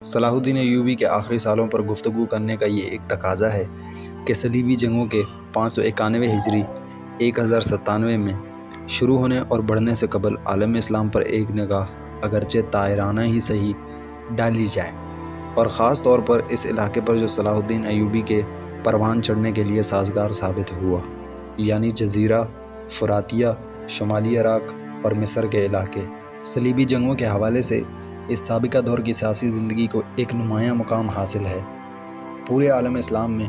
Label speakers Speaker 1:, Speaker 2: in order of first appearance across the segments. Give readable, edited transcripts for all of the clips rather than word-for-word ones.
Speaker 1: صلاح الدین ایوبی کے آخری سالوں پر گفتگو کرنے کا یہ ایک تقاضا ہے کہ صلیبی جنگوں کے 591 ہجری 1097 میں شروع ہونے اور بڑھنے سے قبل عالم اسلام پر ایک نگاہ اگرچہ طائرانہ ہی صحیح ڈالی جائے، اور خاص طور پر اس علاقے پر جو صلاح الدین ایوبی کے پروان چڑھنے کے لیے سازگار ثابت ہوا، یعنی جزیرہ، فراتیہ، شمالی عراق اور مصر کے علاقے۔ صلیبی جنگوں کے حوالے سے اس سابقہ دور کی سیاسی زندگی کو ایک نمایاں مقام حاصل ہے۔ پورے عالم اسلام میں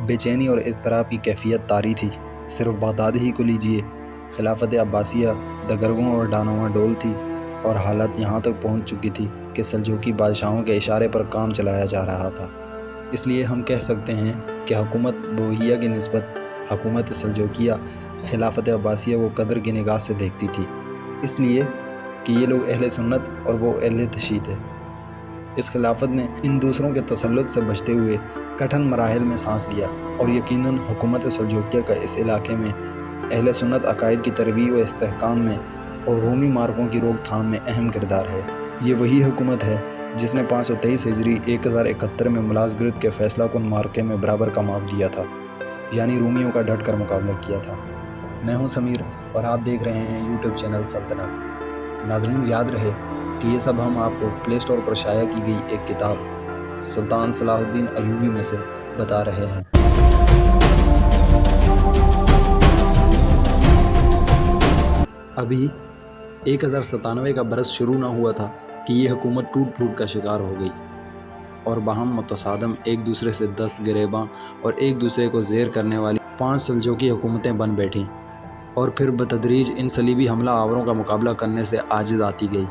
Speaker 1: بے چینی اور اضطراب کی کیفیت طاری تھی۔ صرف بغداد ہی کو لیجئے، خلافت عباسیہ دگرگوں اور ڈانواں ڈول تھی، اور حالت یہاں تک پہنچ چکی تھی کہ سلجوقی بادشاہوں کے اشارے پر کام چلایا جا رہا تھا۔ اس لیے ہم کہہ سکتے ہیں کہ حکومت بوہیہ کی نسبت حکومت سلجوقیہ خلافت عباسیہ کو قدر کی نگاہ سے دیکھتی تھی، اس لیے کہ یہ لوگ اہل سنت اور وہ اہل تشیع تھے۔ اس خلافت نے ان دوسروں کے تسلط سے بچتے ہوئے کٹھن مراحل میں سانس لیا، اور یقیناً حکومت سلجوقیہ کا اس علاقے میں اہل سنت عقائد کی ترویج و استحکام میں اور رومی مارکوں کی روک تھام میں اہم کردار ہے۔ یہ وہی حکومت ہے جس نے 523 ہجری 1071 میں ملازگرد کے فیصلہ کن مارکے میں برابر کا ماپ دیا تھا، یعنی رومیوں کا ڈٹ کر مقابلہ کیا تھا۔ میں ہوں سمیر اور آپ دیکھ رہے ہیں یوٹیوب چینل سلطنت۔ ناظرین، یاد رہے کہ یہ سب ہم آپ کو پلے اسٹور پر شائع کی گئی ایک کتاب سلطان صلاح الدین ایوبی میں سے بتا رہے ہیں۔ ابھی 1097 کا برس شروع نہ ہوا تھا کہ یہ حکومت ٹوٹ پھوٹ کا شکار ہو گئی، اور باہم متصادم ایک دوسرے سے دست گریباں اور ایک دوسرے کو زیر کرنے والی 5 سلجوقی حکومتیں بن بیٹھیں، اور پھر بتدریج ان صلیبی حملہ آوروں کا مقابلہ کرنے سے عاجز آتی گئی،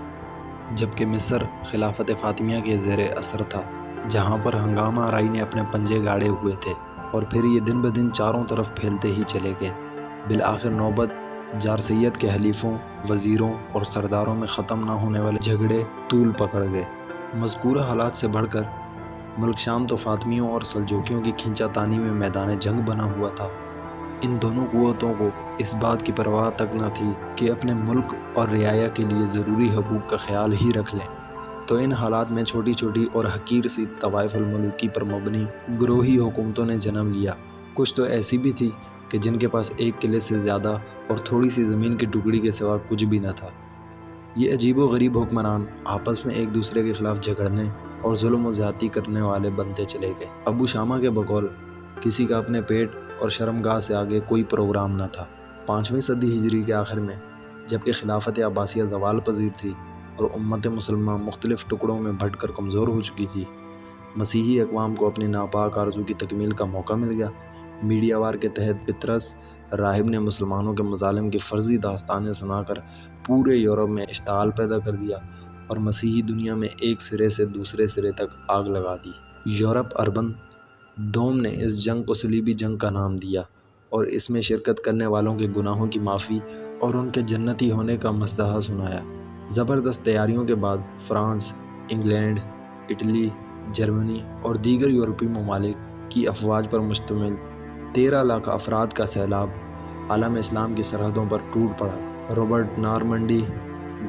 Speaker 1: جبکہ مصر خلافت فاطمیہ کے زیر اثر تھا، جہاں پر ہنگامہ آرائی نے اپنے پنجے گاڑے ہوئے تھے، اور پھر یہ دن بدن چاروں طرف پھیلتے ہی چلے گئے۔ بالآخر نوبت جارسیت کے حلیفوں، وزیروں اور سرداروں میں ختم نہ ہونے والے جھگڑے طول پکڑ گئے۔ مذکورہ حالات سے بڑھ کر ملک شام تو فاطمیوں اور سلجوقیوں کی کھینچا تانی میں میدان جنگ بنا ہوا تھا۔ ان دونوں قوتوں کو اس بات کی پرواہ تک نہ تھی کہ اپنے ملک اور رعایا کے لیے ضروری حقوق کا خیال ہی رکھ لیں، تو ان حالات میں چھوٹی چھوٹی اور حقیر سی طوائف الملوکی پر مبنی گروہی حکومتوں نے جنم لیا۔ کچھ تو ایسی بھی تھی کہ جن کے پاس ایک قلعے سے زیادہ اور تھوڑی سی زمین کی ٹکڑی کے سوا کچھ بھی نہ تھا۔ یہ عجیب و غریب حکمران آپس میں ایک دوسرے کے خلاف جھگڑنے اور ظلم و زیادتی کرنے والے بنتے چلے گئے۔ ابو شامہ کے بقول کسی کا اپنے پیٹ اور شرمگاہ سے آگے کوئی پروگرام نہ تھا۔ 5ویں صدی ہجری کے آخر میں، جبکہ خلافت عباسیہ زوال پذیر تھی اور امت مسلمہ مختلف ٹکڑوں میں بٹ کر کمزور ہو چکی تھی، مسیحی اقوام کو اپنی ناپاک آرزو کی تکمیل کا موقع مل گیا۔ میڈیا وار کے تحت پطرس راہب نے مسلمانوں کے مظالم کی فرضی داستانیں سنا کر پورے یورپ میں اشتعال پیدا کر دیا، اور مسیحی دنیا میں ایک سرے سے دوسرے سرے تک آگ لگا دی۔ یورپ اربن دوم نے اس جنگ کو صلیبی جنگ کا نام دیا، اور اس میں شرکت کرنے والوں کے گناہوں کی معافی اور ان کے جنتی ہونے کا مصداق سنایا۔ زبردست تیاریوں کے بعد فرانس، انگلینڈ، اٹلی، جرمنی اور دیگر یورپی ممالک کی افواج پر مشتمل 13 لاکھ افراد کا سیلاب عالم اسلام کی سرحدوں پر ٹوٹ پڑا۔ روبرٹ نارمنڈی،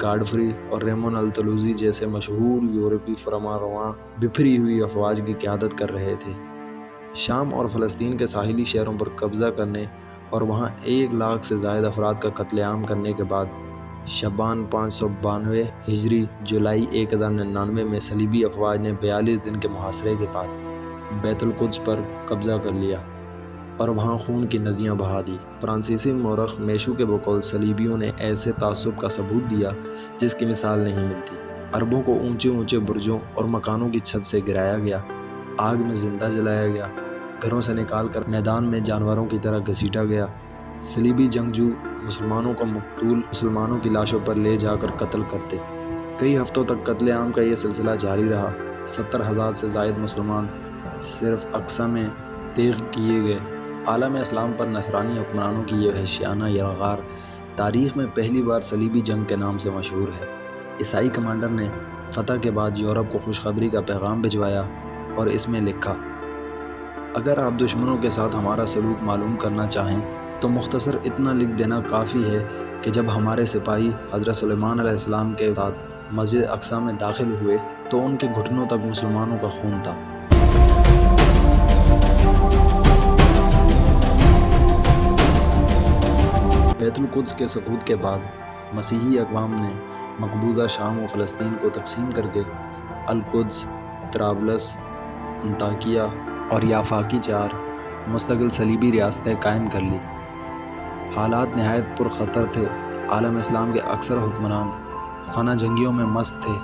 Speaker 1: گاڈفری اور ریمون التلوزی جیسے مشہور یورپی فرما رواں بکھری ہوئی افواج کی قیادت کر رہے تھے۔ شام اور فلسطین کے ساحلی شہروں پر قبضہ کرنے اور وہاں 1 لاکھ سے زائد افراد کا قتل عام کرنے کے بعد، شعبان 592 ہجری جولائی 1099 میں صلیبی افواج نے 42 دن کے محاصرے کے بعد بیت القدس پر قبضہ کر لیا اور وہاں خون کی ندیاں بہا دی۔ فرانسیسی مورخ میشو کے بقول صلیبیوں نے ایسے تعصب کا ثبوت دیا جس کی مثال نہیں ملتی۔ عربوں کو اونچے اونچے برجوں اور مکانوں کی چھت سے گرایا گیا، آگ میں زندہ جلایا گیا، گھروں سے نکال کر میدان میں جانوروں کی طرح گھسیٹا گیا۔ صلیبی جنگجو مسلمانوں کو مقتول مسلمانوں کی لاشوں پر لے جا کر قتل کرتے۔ کئی ہفتوں تک قتل عام کا یہ سلسلہ جاری رہا۔ 70,000 سے زائد مسلمان صرف اقصی میں تیغ کیے گئے۔ عالم اسلام پر نصرانی حکمرانوں کی یہ وحشیانہ یلغار تاریخ میں پہلی بار صلیبی جنگ کے نام سے مشہور ہے۔ عیسائی کمانڈر نے فتح کے بعد یورپ کو خوشخبری کا پیغام بھجوایا اور اس میں لکھا: اگر آپ دشمنوں کے ساتھ ہمارا سلوک معلوم کرنا چاہیں تو مختصر اتنا لکھ دینا کافی ہے کہ جب ہمارے سپاہی حضرت سلیمان علیہ السلام کے ساتھ مسجد اقصی میں داخل ہوئے تو ان کے گھٹنوں تک مسلمانوں کا خون تھا۔ بیت القدس کے سقوط کے بعد مسیحی اقوام نے مقبوضہ شام و فلسطین کو تقسیم کر کے القدس، طرابلس، انطاکیہ اور یافا کی 4 مستقل صلیبی ریاستیں قائم کر لی۔ حالات نہایت پرخطر تھے۔ عالم اسلام کے اکثر حکمران خانہ جنگیوں میں مست تھے۔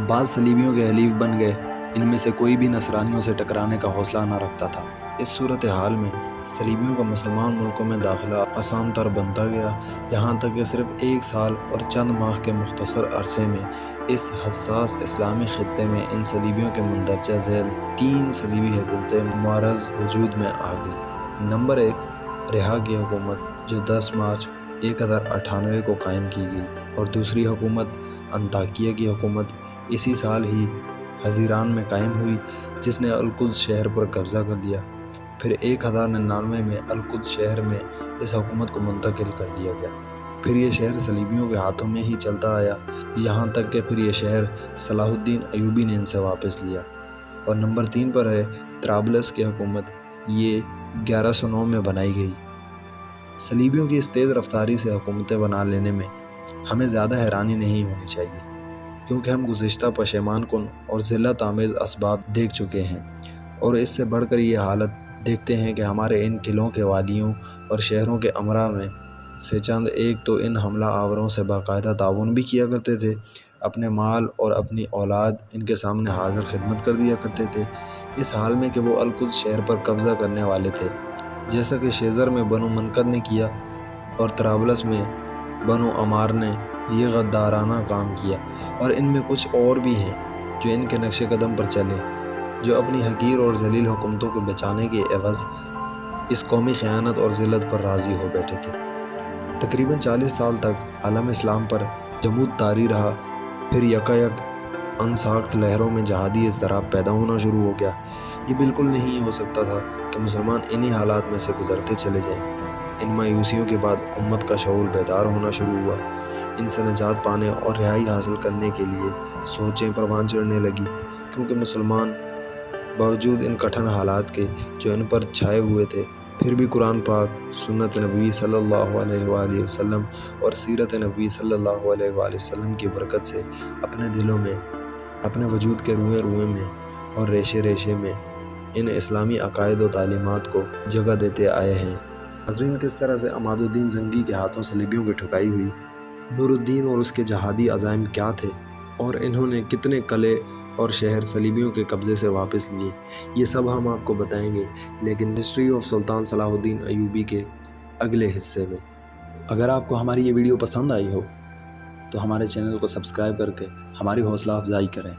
Speaker 1: بعض صلیبیوں کے حلیف بن گئے، ان میں سے کوئی بھی نصرانیوں سے ٹکرانے کا حوصلہ نہ رکھتا تھا۔ اس صورتحال میں صلیبیوں کا مسلمان ملکوں میں داخلہ آسان تر بنتا گیا، یہاں تک کہ صرف 1 سال اور چند ماہ کے مختصر عرصے میں اس حساس اسلامی خطے میں ان صلیبیوں کے مندرجہ ذیل 3 صلیبی حکومتیں معرض وجود میں آ گئی۔ نمبر 1 رہا کی حکومت، جو 10 مارچ 1098 کو قائم کی گئی، اور دوسری حکومت انطاکیہ کی حکومت اسی سال ہی حزیران میں قائم ہوئی، جس نے القدس شہر پر قبضہ کر لیا۔ پھر 1099 میں القدس شہر میں اس حکومت کو منتقل کر دیا گیا۔ پھر یہ شہر صلیبیوں کے ہاتھوں میں ہی چلتا آیا، یہاں تک کہ پھر یہ شہر صلاح الدین ایوبی نے ان سے واپس لیا۔ اور نمبر 3 پر ہے طرابلس کی حکومت، یہ 1109 میں بنائی گئی۔ صلیبیوں کی اس تیز رفتاری سے حکومتیں بنا لینے میں ہمیں زیادہ حیرانی نہیں ہونی چاہیے، کیونکہ ہم گزشتہ پشیمان کن اور ذلت آمیز اسباب دیکھ چکے ہیں، اور اس سے بڑھ کر یہ حالت دیکھتے ہیں کہ ہمارے ان قلعوں کے والیوں اور شہروں کے امراء میں سے چند ایک تو ان حملہ آوروں سے باقاعدہ تعاون بھی کیا کرتے تھے، اپنے مال اور اپنی اولاد ان کے سامنے حاضر خدمت کر دیا کرتے تھے، اس حال میں کہ وہ القدس شہر پر قبضہ کرنے والے تھے، جیسا کہ شیزر میں بنو منقد نے کیا اور طرابلس میں بنو عمار نے یہ غدارانہ کام کیا، اور ان میں کچھ اور بھی ہیں جو ان کے نقش قدم پر چلے، جو اپنی حقیر اور ذلیل حکومتوں کو بچانے کے عوض اس قومی خیانت اور ذلت پر راضی ہو بیٹھے تھے۔ تقریباً 40 سال تک عالم اسلام پر جمود طاری رہا، پھر یکایک ان ساخت لہروں میں جہادی اضطراب پیدا ہونا شروع ہو گیا۔ یہ بالکل نہیں ہو سکتا تھا کہ مسلمان انہی حالات میں سے گزرتے چلے جائیں۔ ان مایوسیوں کے بعد امت کا شعور بیدار ہونا شروع ہوا، ان سے نجات پانے اور رہائی حاصل کرنے کے لیے سوچیں پروان چڑھنے لگی، کیونکہ مسلمان باوجود ان کٹھن حالات کے جو ان پر چھائے ہوئے تھے، پھر بھی قرآن پاک، سنت نبوی صلی اللہ علیہ وآلہ وسلم اور سیرت نبوی صلی اللہ علیہ وآلہ وسلم کی برکت سے اپنے دلوں میں، اپنے وجود کے روئیں روئیں میں اور ریشے ریشے میں ان اسلامی عقائد و تعلیمات کو جگہ دیتے آئے ہیں۔ ناظرین، کس طرح سے عماد الدین زنگی کے ہاتھوں صلیبیوں کی ٹھکائی ہوئی، نور الدین اور اس کے جہادی عزائم کیا تھے، اور انہوں نے کتنے قلعے اور شہر صلیبیوں کے قبضے سے واپس لیے، یہ سب ہم آپ کو بتائیں گے، لیکن ہسٹری آف سلطان صلاح الدین ایوبی کے اگلے حصے میں۔ اگر آپ کو ہماری یہ ویڈیو پسند آئی ہو تو ہمارے چینل کو سبسکرائب کر کے ہماری حوصلہ افزائی کریں۔